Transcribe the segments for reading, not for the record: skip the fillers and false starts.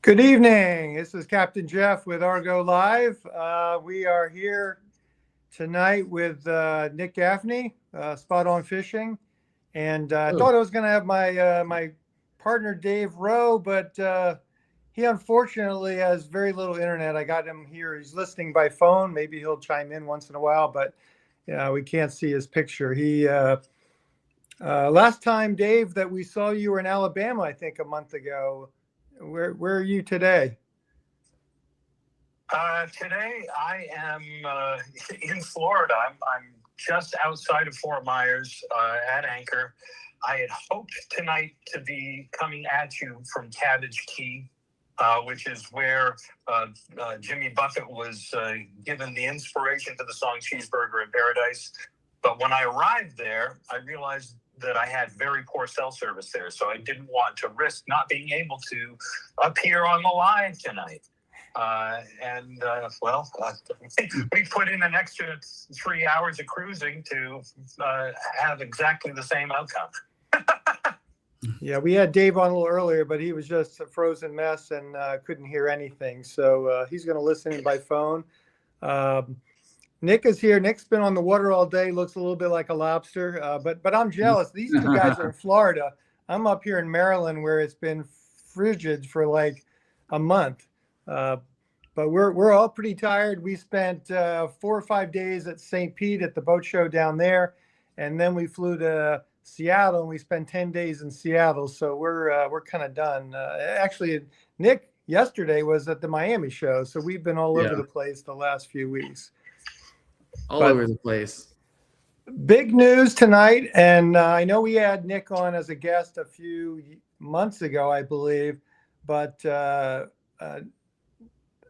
Good evening. This is Captain Jeff with Argo Live. We are here tonight with Nick Gaffney, Spot On Fishing, and I thought I was going to have my partner Dave Rowe, but he unfortunately has very little internet. I got him here. He's listening by phone. Maybe he'll chime in once in a while, but we can't see his picture. He last time, Dave, that we saw you were in Alabama, I think a month ago. Where are you today? Today I am in Florida. I'm just outside of Fort Myers at anchor. I had hoped tonight to be coming at you from Cabbage Key, which is where Jimmy Buffett was given the inspiration to the song Cheeseburger in Paradise. But when I arrived there, I realized that I had very poor cell service there, so I didn't want to risk not being able to appear on the live tonight. We put in an extra 3 hours of cruising to have exactly the same outcome. Yeah, we had Dave on a little earlier, but he was just a frozen mess and couldn't hear anything. So he's going to listen in by phone. Nick is here. Nick's been on the water all day. Looks a little bit like a lobster, but I'm jealous. These two guys are in Florida. I'm up here in Maryland, where it's been frigid for like a month. But we're all pretty tired. We spent 4 or 5 days at St. Pete at the boat show down there, and then we flew to Seattle and we spent 10 days in Seattle. So we're kind of done. Actually, Nick yesterday was at the Miami show, so we've been all over the place the last few weeks. All over the place. Big news tonight, and I know we had Nick on as a guest a few months ago, I believe, but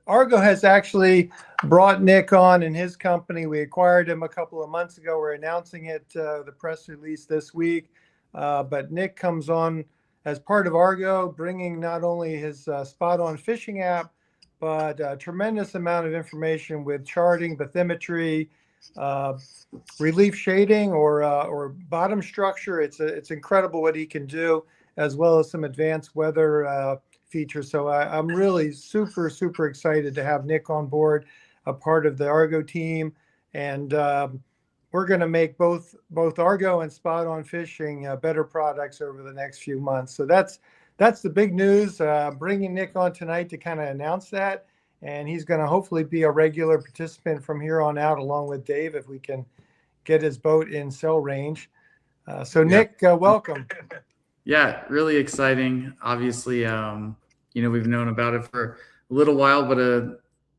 Argo has actually brought Nick on in his company. We acquired him a couple of months ago. We're announcing it, the press release this week, but Nick comes on as part of Argo, bringing not only his Spot On Fishing app, but a tremendous amount of information with charting, bathymetry, relief shading, or bottom structure. It's incredible what he can do, as well as some advanced weather features. So I'm really super excited to have Nick on board, a part of the Argo team, and we're going to make both Argo and Spot On Fishing better products over the next few months. So that's the big news. Bringing Nick on tonight to kind of announce that. And he's going to hopefully be a regular participant from here on out, along with Dave, if we can get his boat in sail range. So Nick, welcome. Yeah, really exciting. Obviously, we've known about it for a little while, but a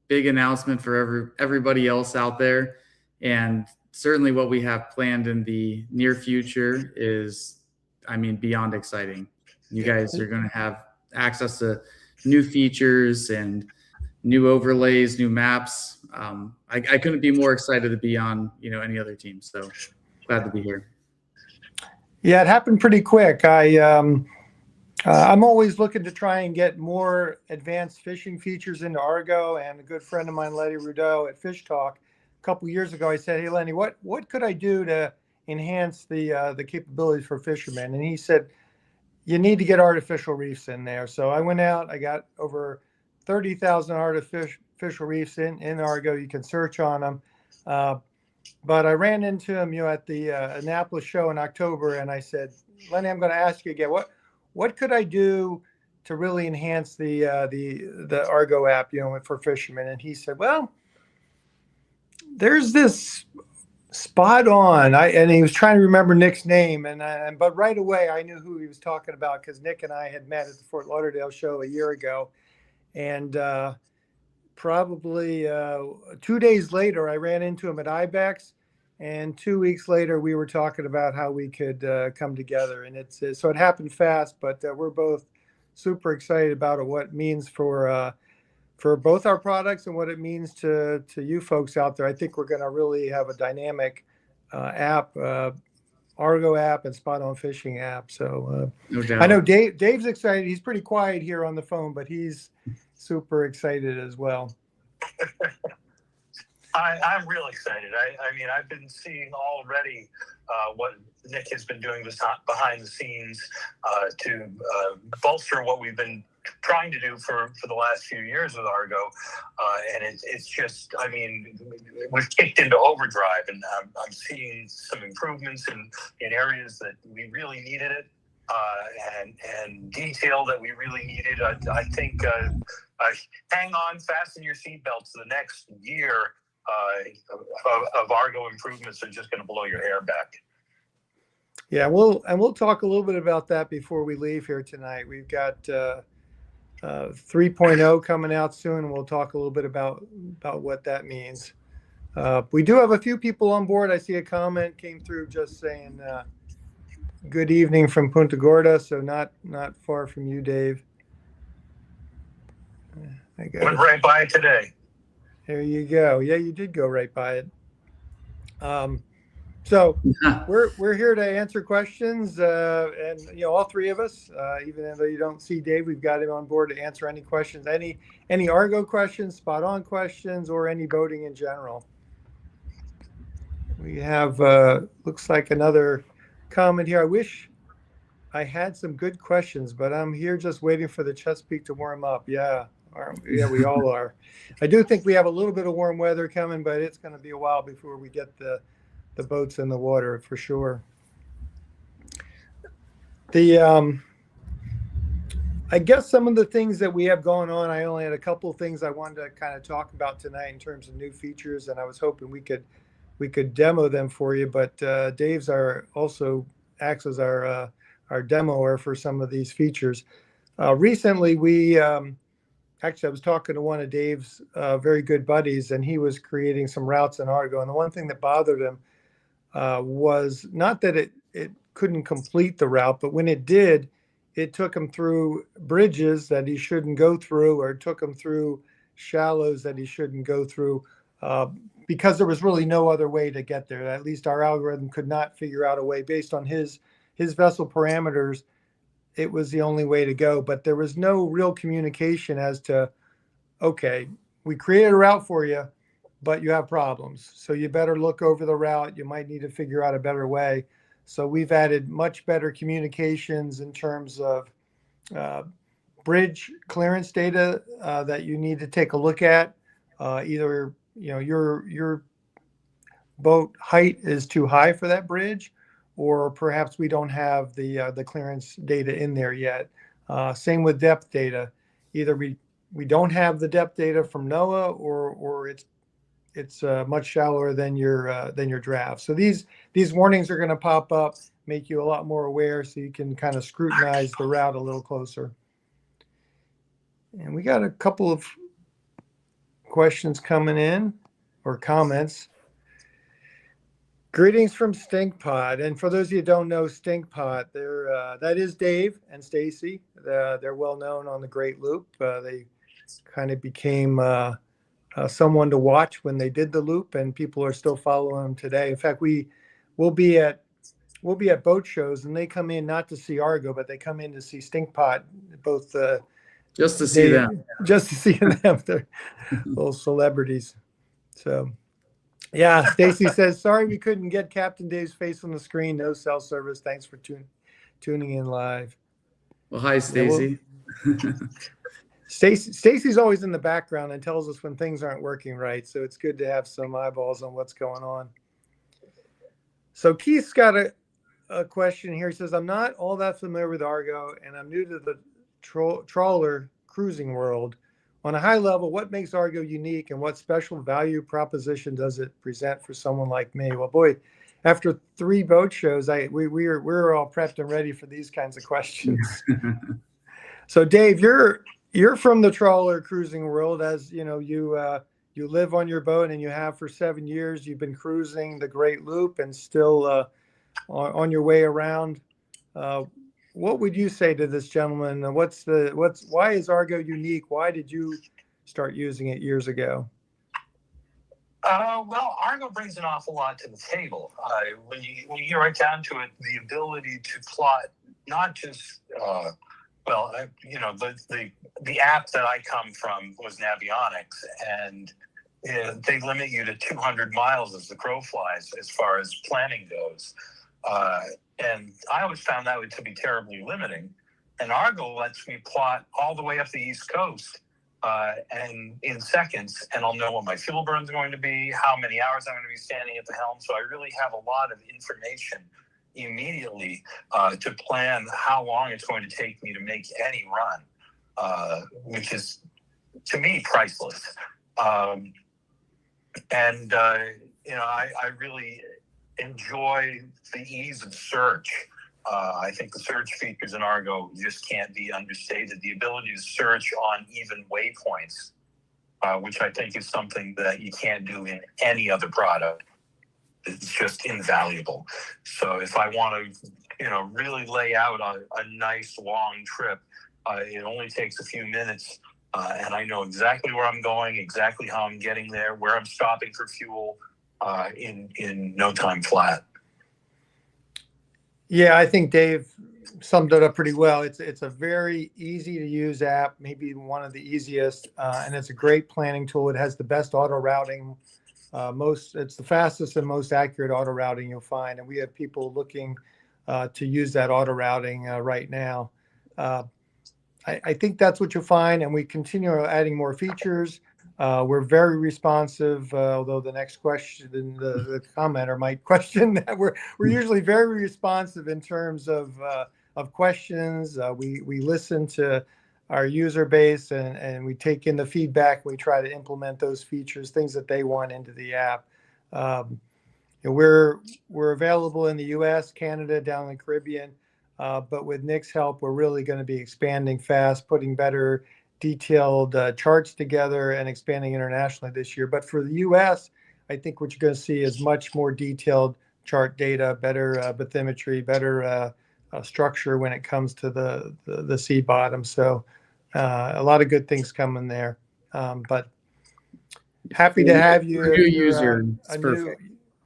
big announcement for everybody else out there. And certainly what we have planned in the near future is, beyond exciting. You guys are going to have access to new features and new overlays, new maps. I couldn't be more excited to be on, any other team. So glad to be here. Yeah, it happened pretty quick. I'm always looking to try and get more advanced fishing features into Argo. And a good friend of mine, Letty Rudeau at Fish Talk, a couple of years ago, I said, "Hey, Lenny, what could I do to enhance the capabilities for fishermen?" And he said, "You need to get artificial reefs in there." So I went out. I got over 30,000 artificial reefs in Argo. You can search on them. But I ran into him, at the Annapolis show in October, and I said, "Lenny, I'm going to ask you again. What could I do to really enhance the Argo app, for fishermen?" And he said, "Well, there's this Spot On." And he was trying to remember Nick's name, but right away I knew who he was talking about, because Nick and I had met at the Fort Lauderdale show a year ago. And probably 2 days later, I ran into him at IBEX, and 2 weeks later, we were talking about how we could come together. And so it happened fast, but we're both super excited about what it means for both our products and what it means to you folks out there. I think we're going to really have a dynamic app, Argo app and Spot On Fishing app. So no doubt. I know Dave's excited. He's pretty quiet here on the phone, but he's super excited as well. I'm real excited. I've been seeing already what Nick has been doing behind the scenes to bolster what we've been trying to do for the last few years with Argo, and it's just, I mean, we've kicked into overdrive, and I'm seeing some improvements in areas that we really needed it, and detail that we really needed. I think hang on, fasten your seatbelts. The next year of Argo improvements are just going to blow your hair back. Yeah, we'll talk a little bit about that before we leave here tonight. We've got 3.0 coming out soon, and we'll talk a little bit about what that means. We do have a few people on board. I see a comment came through just saying good evening from Punta Gorda, so not far from you, Dave. I got Went right by it today. There you go. Yeah, you did go right by it. So we're here to answer questions, and all three of us, even though you don't see Dave, we've got him on board to answer any questions, any Argo questions, spot on questions, or any boating in general. We have looks like another comment here. I wish I had some good questions, but I'm here just waiting for the Chesapeake to warm up. Yeah, we all are. I do think we have a little bit of warm weather coming, but it's going to be a while before we get the boats in the water for sure. I guess some of the things that we have going on, I only had a couple of things I wanted to kind of talk about tonight in terms of new features, and I was hoping we could demo them for you. But Dave's also acts as our demoer for some of these features. Recently, actually, I was talking to one of Dave's very good buddies, and he was creating some routes in Argo, and the one thing that bothered him was not that it couldn't complete the route, but when it did, it took him through bridges that he shouldn't go through, or it took him through shallows that he shouldn't go through, because there was really no other way to get there. At least our algorithm could not figure out a way based on his vessel parameters. It was the only way to go, but there was no real communication as to, okay, we created a route for you, but you have problems. So you better look over the route. You might need to figure out a better way. So we've added much better communications in terms of bridge clearance data that you need to take a look at. Either your boat height is too high for that bridge, or perhaps we don't have the clearance data in there yet. Same with depth data. Either we don't have the depth data from NOAA, or it's much shallower than your draft. So these warnings are going to pop up, make you a lot more aware, so you can kind of scrutinize the route a little closer. And we got a couple of questions coming in, or comments. Greetings from Stinkpot, and for those of you who don't know Stinkpot, that is Dave and Stacy. They're well known on the Great Loop. They kind of became someone to watch when they did the loop, and people are still following them today. In fact, we'll be at boat shows, and they come in not to see Argo, but they come in to see Stinkpot. Both just to see them. They're little celebrities. So. Yeah, Stacy says, sorry we couldn't get Captain Dave's face on the screen. No cell service. Thanks for tuning in live. Well, hi, Stacy. Stacy's always in the background and tells us when things aren't working right. So it's good to have some eyeballs on what's going on. So Keith's got a question here. He says, I'm not all that familiar with Argo, and I'm new to the trawler cruising world. On a high level, what makes Argo unique, and what special value proposition does it present for someone like me? Well, boy, after 3 boat shows, we're all prepped and ready for these kinds of questions. So, Dave, you're from the trawler cruising world, as you know. You live on your boat, and you have for 7 years. You've been cruising the Great Loop and still on your way around. What would you say to this gentleman? Why is Argo unique? Why did you start using it years ago? Well, Argo brings an awful lot to the table. When you get right down to it, the ability to plot not just the app that I come from was Navionics, and they limit you to 200 miles as the crow flies as far as planning goes. And I always found that to be terribly limiting. And Argo lets me plot all the way up the East Coast and in seconds, and I'll know what my fuel burn is going to be, how many hours I'm going to be standing at the helm. So I really have a lot of information immediately to plan how long it's going to take me to make any run, which is, to me, priceless. I really enjoy the ease of search. I think the search features in Argo just can't be understated. The ability to search on even waypoints, which I think is something that you can't do in any other product. It's just invaluable. So if I want to, really lay out a nice long trip, it only takes a few minutes, and I know exactly where I'm going, exactly how I'm getting there, where I'm stopping for fuel, in no time flat. Yeah, I think Dave summed it up pretty well. It's a very easy to use app, maybe one of the easiest, and it's a great planning tool. It has the best auto routing. It's the fastest and most accurate auto routing you'll find, and we have people looking to use that auto routing right now. I think that's what you'll find, and we continue adding more features. We're very responsive, although the next question, the commenter might question that we're usually very responsive in terms of questions. We listen to our user base and we take in the feedback. We try to implement those features, things that they want into the app. We're available in the U.S., Canada, down in the Caribbean, but with Nick's help, we're really going to be expanding fast, putting better detailed charts together and expanding internationally this year. But for the U.S., I think what you're going to see is much more detailed chart data, better bathymetry, better structure when it comes to the sea bottom. So a lot of good things coming there. But happy to have you. New user,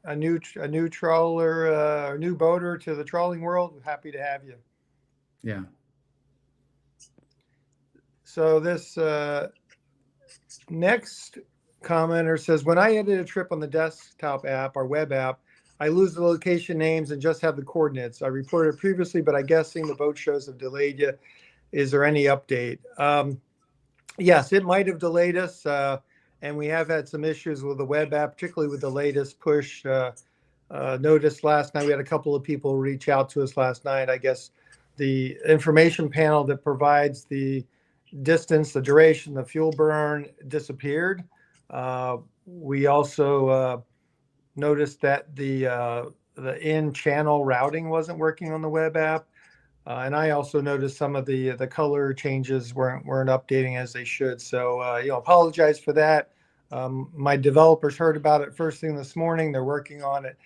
a new trawler, a new boater to the trawling world. Happy to have you. Yeah. So this next commenter says, when I edit a trip on the desktop app, our web app, I lose the location names and just have the coordinates. I reported previously, but I'm guessing the boat shows have delayed you. Is there any update? Yes, it might have delayed us. And we have had some issues with the web app, particularly with the latest push. Noticed last night, we had a couple of people reach out to us last night. I guess the information panel that provides the distance, the duration, the fuel burn disappeared. We also noticed that the in-channel routing wasn't working on the web app, and I also noticed some of the color changes weren't updating as they should. So apologize for that. My developers heard about it first thing this morning. They're working on it,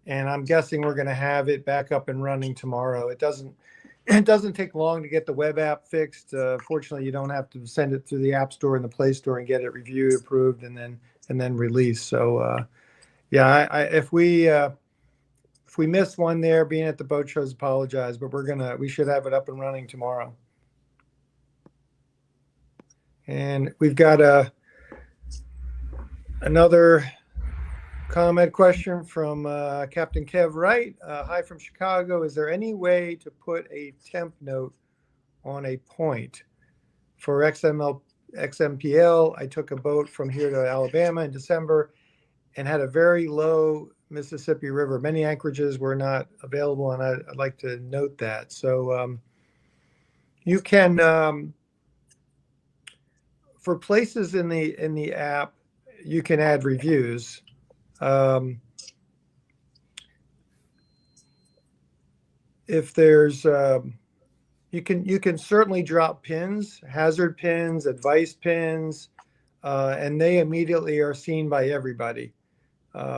and I'm guessing we're going to have it back up and running tomorrow. It doesn't take long to get the web app fixed. Fortunately, you don't have to send it through the App Store and the Play Store and get it reviewed, approved, and then released. So, if we missed one there, being at the boat shows, apologize. But we should have it up and running tomorrow. And we've got another comment question from Captain Kev Wright. Hi from Chicago. Is there any way to put a temp note on a point? For XMPL, I took a boat from here to Alabama in December and had a very low Mississippi River. Many anchorages were not available, and I'd like to note that. So you can, for places in the app, you can add reviews. If there's you can certainly drop pins, hazard pins, advice pins, and they immediately are seen by everybody.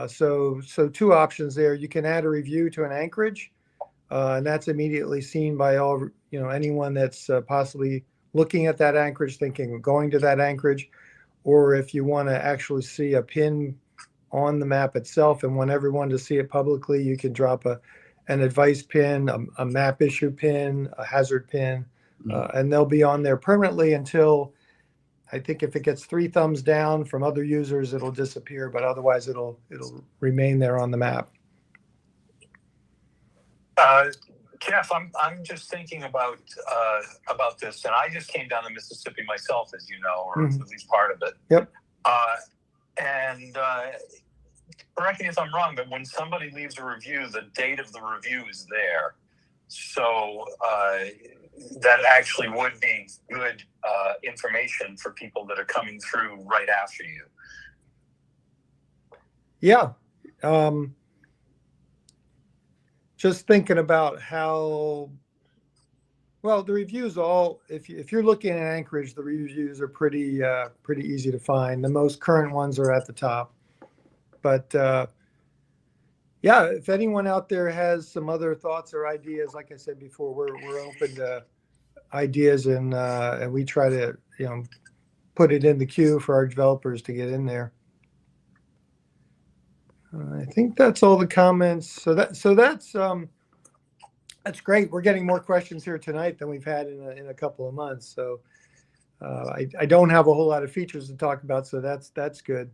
So two options there. You can add a review to an anchorage, and that's immediately seen by all anyone that's possibly looking at that anchorage, thinking of going to that anchorage. Or if you want to actually see a pin on the map itself and want everyone to see it publicly, you can drop an advice pin, a map issue pin, a hazard pin, and they'll be on there permanently until, I think if it gets 3 thumbs down from other users, it'll disappear, but otherwise it'll remain there on the map. Jeff, I'm just thinking about this, and I just came down to Mississippi myself, as you know, or at least part of it. Yep. And correct me if I'm wrong, but when somebody leaves a review, the date of the review is there. So that actually would be good information for people that are coming through right after you. Yeah. Just thinking about how, well, the reviews all, if you're looking at Anchorage, the reviews are pretty easy to find. The most current ones are at the top. But yeah, if anyone out there has some other thoughts or ideas, like I said before, we're open to ideas, and we try to put it in the queue for our developers to get in there. I think that's all the comments. So that's great. We're getting more questions here tonight than we've had in a couple of months. So I don't have a whole lot of features to talk about, so that's good.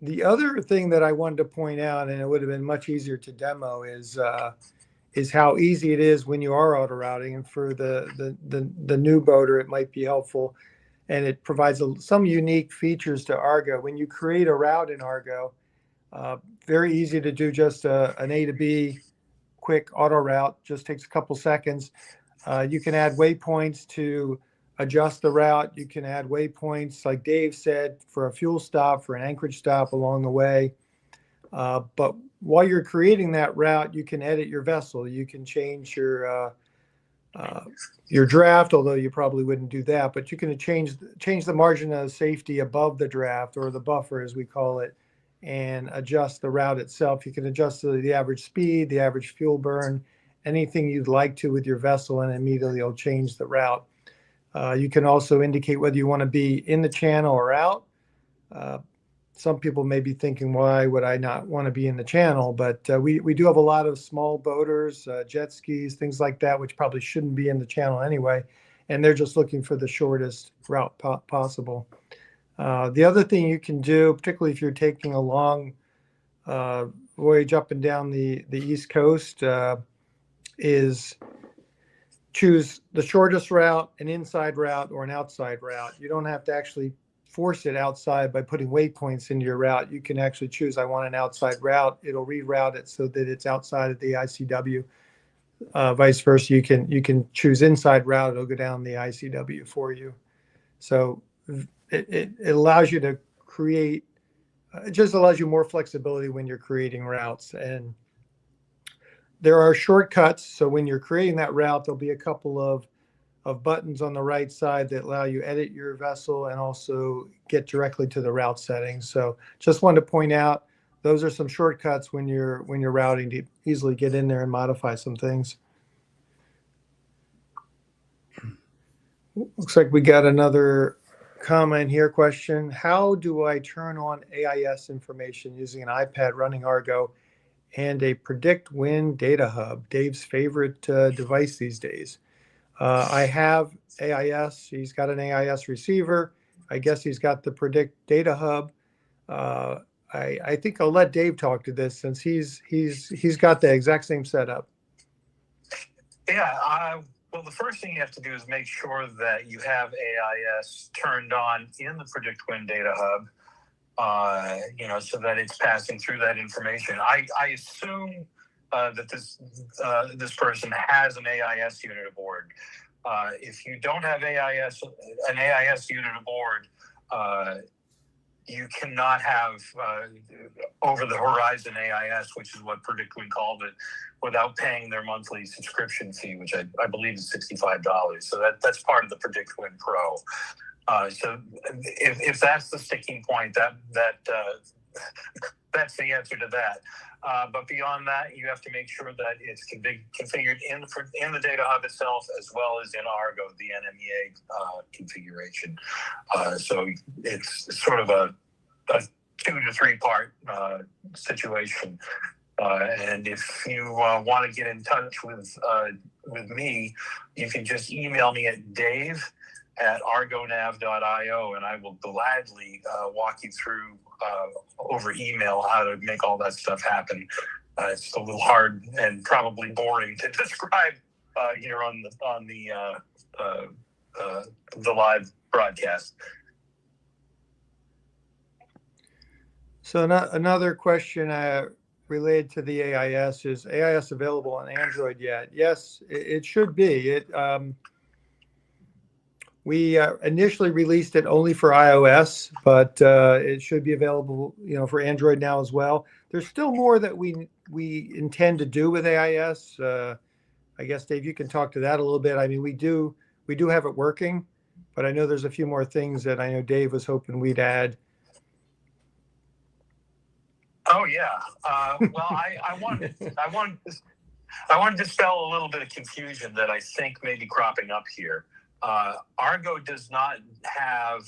The other thing that I wanted to point out, and it would have been much easier to demo, is how easy it is when you are auto routing. And for the new boater, it might be helpful. And it provides some unique features to Argo. When you create a route in Argo, very easy to do, just an A to B quick auto route, just takes a couple seconds. You can add waypoints to adjust the route. You can add waypoints, like Dave said, for a fuel stop, for an anchorage stop along the way. But while you're creating that route, you can edit your vessel. You can change your draft, although you probably wouldn't do that, but you can change the margin of safety above the draft, or the buffer as we call it, and adjust the route itself. You can adjust the average speed, the average fuel burn, anything you'd like to with your vessel, and immediately it'll change the route. You can also indicate whether you want to be in the channel or out. Some people may be thinking, why would I not want to be in the channel? But we do have a lot of small boaters, jet skis, things like that, which probably shouldn't be in the channel anyway. And they're just looking for the shortest route possible. The other thing you can do, particularly if you're taking a long voyage up and down the East Coast, is choose the shortest route, an inside route, or an outside route. You don't have to actually force it outside by putting waypoints into your route. You can actually choose, I want an outside route. It'll reroute it so that it's outside of the ICW. Vice versa, you can choose inside route. It'll go down the ICW for you. So it allows you to create, it just allows you more flexibility when you're creating routes. And there are shortcuts. So when you're creating that route, there'll be a couple of buttons on the right side that allow you to edit your vessel and also get directly to the route settings. So just wanted to point out, those are some shortcuts when you're routing to easily get in there and modify some things. Looks like we got another comment here, question. How do I turn on AIS information using an iPad running Argo and a Predict Wind data hub? Dave's favorite device these days. I have AIS. He's got an AIS receiver. I guess he's got the Predict data hub. I think I'll let Dave talk to this, since he's got the exact same setup. Yeah. Well, the first thing you have to do is make sure that you have AIS turned on in the Predict Wind data hub. So that it's passing through that information. I assume that this person has an AIS unit aboard. If you don't have an AIS unit aboard, you cannot have over-the-horizon AIS, which is what Predict Wind called it, without paying their monthly subscription fee, which I believe is $65. So that's part of the Predict Wind Pro. So if that's the sticking point, that's the answer to that. But beyond that, you have to make sure that it's configured in the data hub itself, as well as in Argo, the NMEA configuration. So it's sort of a 2 to 3 part situation. And if you want to get in touch with me, you can just email me at dave@argonav.io, and I will gladly walk you through over email how to make all that stuff happen. It's a little hard and probably boring to describe here on the live broadcast. So another question related to the AIS is AIS available on Android yet? Yes, it should be. We initially released it only for iOS, but it should be available, for Android now as well. There's still more that we intend to do with AIS. I guess, Dave, you can talk to that a little bit. I mean, we do have it working, but I know there's a few more things that I know Dave was hoping we'd add. Oh yeah. Well, I wanted to dispel a little bit of confusion that I think may be cropping up here. Argo does not have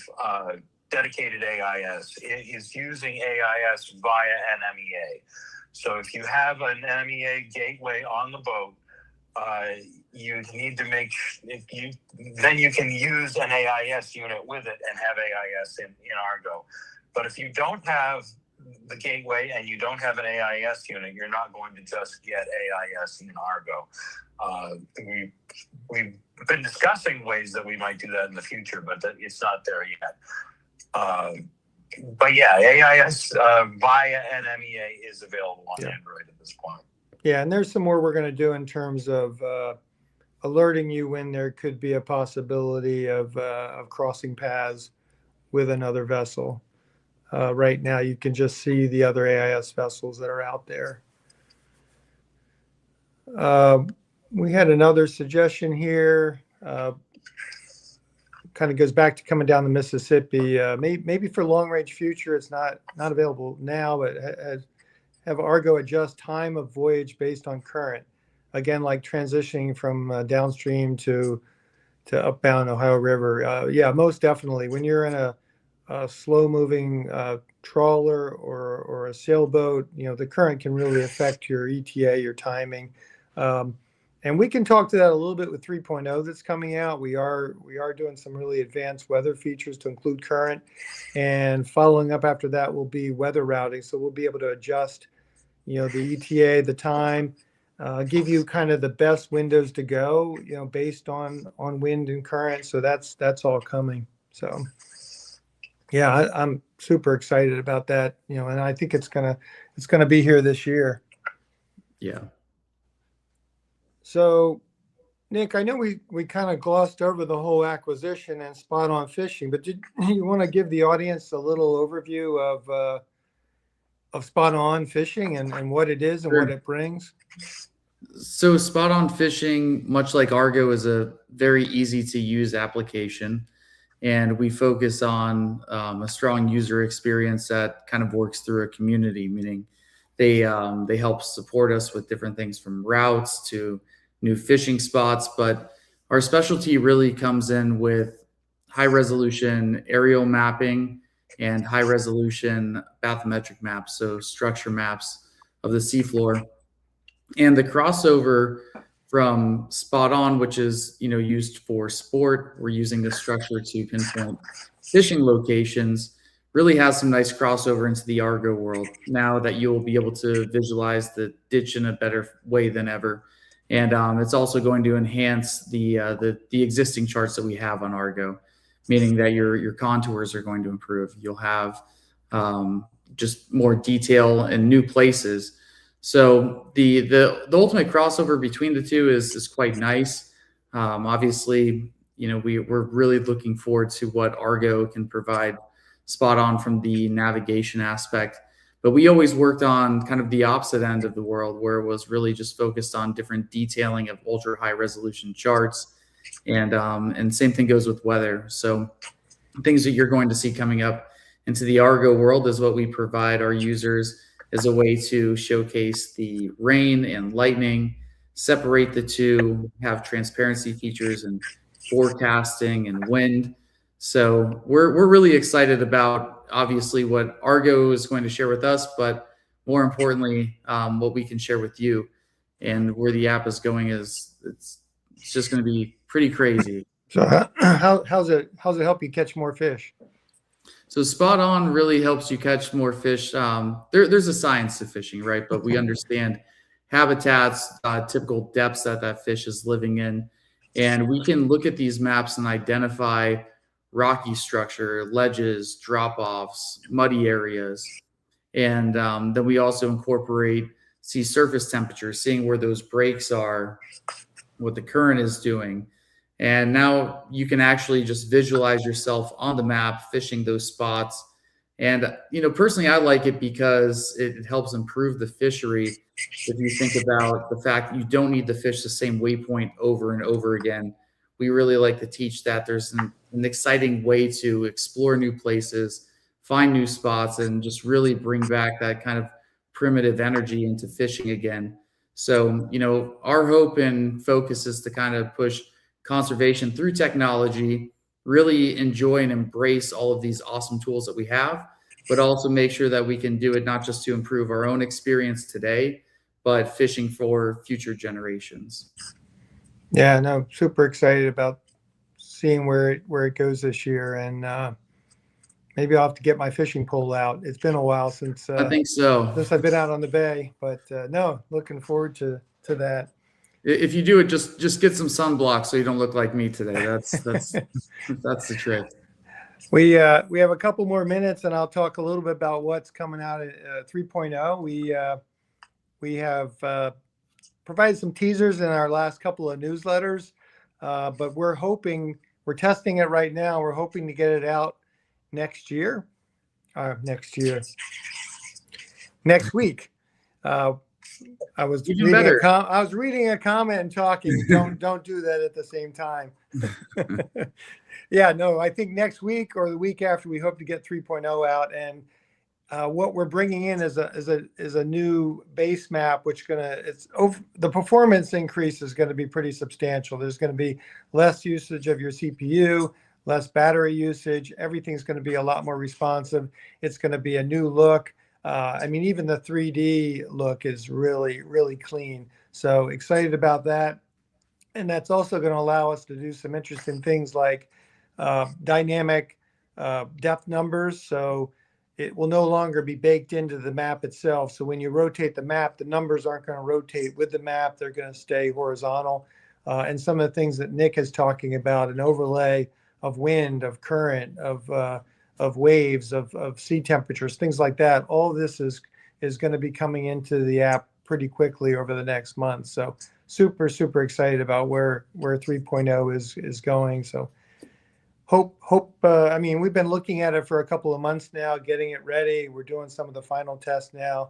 dedicated AIS. It is using AIS via an MEA. So if you have an MEA gateway on the boat, you need to then you can use an AIS unit with it and have AIS in Argo. But if you don't have the gateway and you don't have an AIS unit, you're not going to just get AIS in Argo. We've been discussing ways that we might do that in the future, but it's not there yet. But yeah, AIS via an MEA is available on Android at this point. Yeah, and there's some more we're going to do in terms of alerting you when there could be a possibility of crossing paths with another vessel. Right now, you can just see the other AIS vessels that are out there. We had another suggestion here. Kind of goes back to coming down the Mississippi. Maybe for long-range future, it's not available now, but have Argo adjust time of voyage based on current. Again, like transitioning from downstream to upbound Ohio River. Yeah, most definitely. When you're in a slow-moving trawler or a sailboat, the current can really affect your ETA, your timing. And we can talk to that a little bit with 3.0 that's coming out. We are doing some really advanced weather features to include current, and following up after that will be weather routing. So we'll be able to adjust, the ETA, the time, give you kind of the best windows to go, based on wind and current. So that's all coming. So yeah, I'm super excited about that, and I think it's gonna be here this year. Yeah. So, Nick, I know we kind of glossed over the whole acquisition and spot on fishing, but did you want to give the audience a little overview of spot on fishing and what it is and what it brings? So spot on fishing, much like Argo, is a very easy to use application. And we focus on a strong user experience that kind of works through a community, meaning they help support us with different things from routes to new fishing spots. But our specialty really comes in with high resolution aerial mapping and high resolution bathymetric maps, so structure maps of the seafloor. And the crossover from spot on, which is used for sport, we're using this structure to pinpoint fishing locations, really has some nice crossover into the Argo world now that you'll be able to visualize the ditch in a better way than ever. And it's also going to enhance the existing charts that we have on Argo, meaning that your contours are going to improve. You'll have just more detail and new places. So the ultimate crossover between the two is quite nice. Obviously, we're really looking forward to what Argo can provide spot on from the navigation aspect. But we always worked on kind of the opposite end of the world, where it was really just focused on different detailing of ultra high resolution charts. And same thing goes with weather. So things that you're going to see coming up into the Argo world is what we provide our users as a way to showcase the rain and lightning, separate the two, have transparency features and forecasting and wind. So we're really excited about obviously what Argo is going to share with us, but more importantly, what we can share with you. And where the app is going is it's just going to be pretty crazy. So how's it help you catch more fish? So spot on really helps you catch more fish. There's a science to fishing, right? But we understand habitats, typical depths that that fish is living in, and we can look at these maps and identify rocky structure, ledges, drop offs, muddy areas, and then we also incorporate sea surface temperature, seeing where those breaks are, what the current is doing. And now you can actually just visualize yourself on the map fishing those spots. And, personally, I like it because it helps improve the fishery. If you think about the fact that you don't need to fish the same waypoint over and over again, we really like to teach that there's an exciting way to explore new places, find new spots, and just really bring back that kind of primitive energy into fishing again. So, our hope and focus is to kind of push conservation through technology, really enjoy and embrace all of these awesome tools that we have, but also make sure that we can do it not just to improve our own experience today, but fishing for future generations. Yeah, no, super excited about seeing where it goes this year, and maybe I'll have to get my fishing pole out. It's been a while since I think so. I've been out on the bay, but no, looking forward to that. If you do it, just get some sunblock so you don't look like me today. That's that's the trick. We have a couple more minutes, and I'll talk a little bit about what's coming out at 3.0. We have provided some teasers in our last couple of newsletters, but we're testing it right now. We're hoping to get it out next week. I was reading a comment and talking. Don't do that at the same time. Yeah, no, I think next week or the week after, we hope to get 3.0 out, and what we're bringing in is a new base map, the performance increase is going to be pretty substantial. There's going to be less usage of your CPU, less battery usage. Everything's going to be a lot more responsive. It's going to be a new look. Even the 3D look is really, really clean. So excited about that. And that's also going to allow us to do some interesting things like dynamic depth numbers. So it will no longer be baked into the map itself. So when you rotate the map, the numbers aren't going to rotate with the map. They're going to stay horizontal. And some of the things that Nick is talking about, an overlay of wind, of current, of waves, of sea temperatures, things like that. All of this is going to be coming into the app pretty quickly over the next month. So super, super excited about where 3.0 is going. So hope. We've been looking at it for a couple of months now, getting it ready. We're doing some of the final tests now,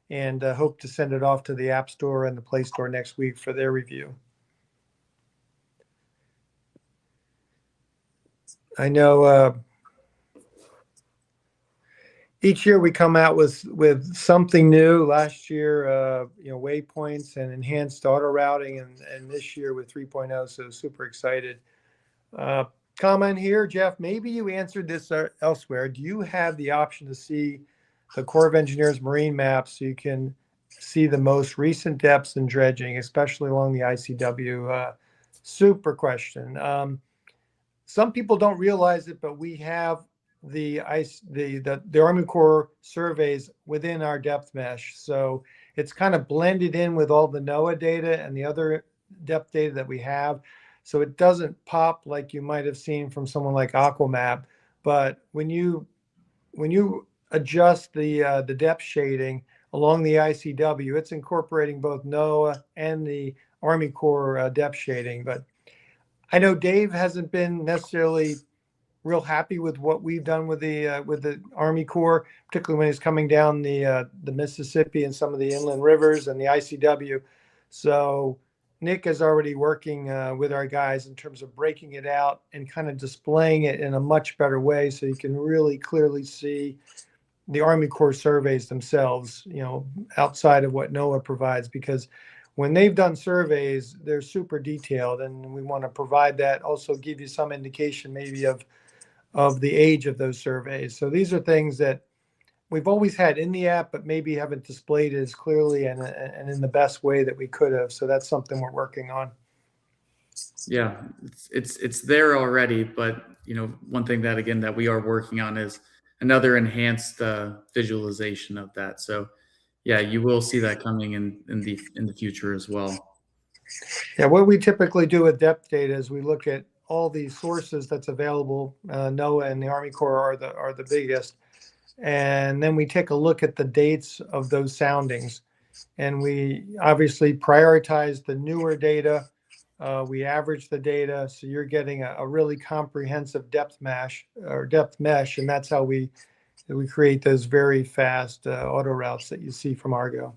and hope to send it off to the App Store and the Play Store next week for their review. I know each year we come out with something new. Last year, waypoints and enhanced auto routing, and this year with 3.0. So super excited. Comment here, Jeff. Maybe you answered this elsewhere. Do you have the option to see the Corps of Engineers marine maps so you can see the most recent depths and dredging, especially along the ICW? Super question. Some people don't realize it, but we have the Army Corps surveys within our depth mesh. So it's kind of blended in with all the NOAA data and the other depth data that we have. So it doesn't pop like you might have seen from someone like Aquamap. But when you adjust the depth shading along the ICW, it's incorporating both NOAA and the Army Corps depth shading. But I know Dave hasn't been necessarily real happy with what we've done with the Army Corps, particularly when he's coming down the Mississippi and some of the inland rivers and the ICW. So Nick is already working with our guys in terms of breaking it out and kind of displaying it in a much better way, so you can really clearly see the Army Corps surveys themselves, outside of what NOAA provides, because when they've done surveys, they're super detailed, and we want to provide that, also give you some indication maybe of the age of those surveys. So these are things that we've always had in the app, but maybe haven't displayed as clearly and in the best way that we could have. So that's something we're working on. Yeah, it's there already, but one thing that we are working on is another enhanced visualization of that. So yeah, you will see that coming in the future as well. Yeah, what we typically do with depth data is we look at all the sources that's available. NOAA and the Army Corps are the biggest, and then we take a look at the dates of those soundings, and we obviously prioritize the newer data. We average the data, so you're getting a really comprehensive depth mesh, and that's how we create those very fast auto routes that you see from Argo.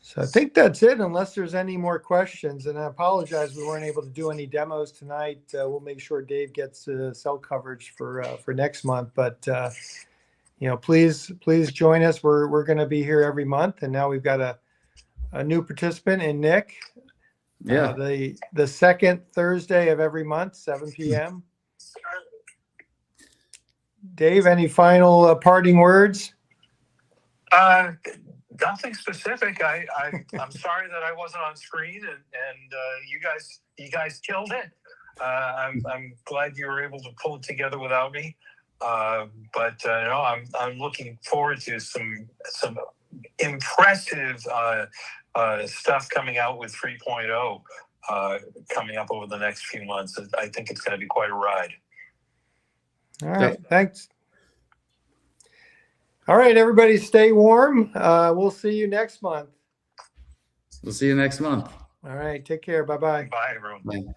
So I think that's it, unless there's any more questions. And I apologize we weren't able to do any demos tonight. We'll make sure Dave gets cell coverage for next month. But please join us. We're going to be here every month, and now we've got a new participant in Nick. Yeah. The second Thursday of every month, 7 p.m. Dave, any final parting words? Nothing specific. I'm sorry that I wasn't on screen, and you guys killed it. I'm glad you were able to pull it together without me. But no, I'm looking forward to some impressive stuff coming out with 3.0 coming up over the next few months. I think it's going to be quite a ride. All right, thanks. All right, everybody, stay warm. We'll see you next month. We'll see you next month. All right, take care. Bye-bye. Bye, everyone. Bye.